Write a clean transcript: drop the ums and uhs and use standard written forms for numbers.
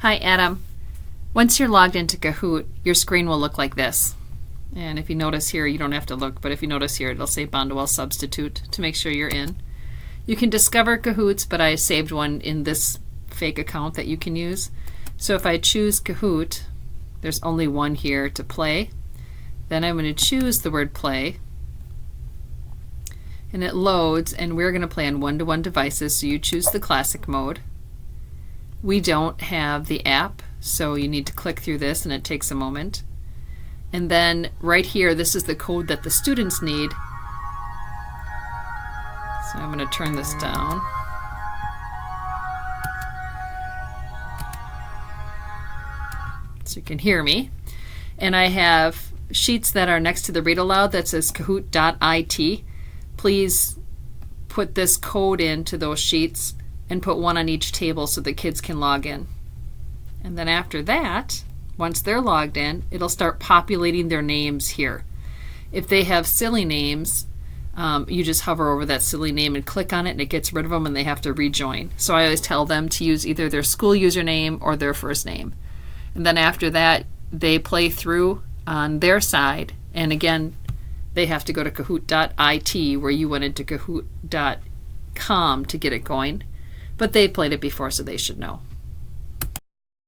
Hi, Adam. Once you're logged into Kahoot, your screen will look like this. And if you notice here, you don't have to look, but if you notice here, it'll say Bondwell Substitute to make sure you're in. You can discover Kahoots, but I saved one in this fake account that you can use. So if I choose Kahoot, there's only one here to play. Then I'm going to choose the word play. And it loads, and we're going to play on one-to-one devices, so you choose the classic mode. We don't have the app, so you need to click through this, and it takes a moment. And then right here, this is the code that the students need. So I'm going to turn this down. So you can hear me. And I have sheets that are next to the read aloud that says kahoot.it. Please put this code into those sheets and put one on each table so the kids can log in. And then after that, once they're logged in, it'll start populating their names here. If they have silly names, you just hover over that silly name and click on it, and it gets rid of them and they have to rejoin. So I always tell them to use either their school username or their first name. And then after that, they play through on their side, and again, they have to go to kahoot.it where you went into kahoot.com to get it going. But they played it before, so they should know.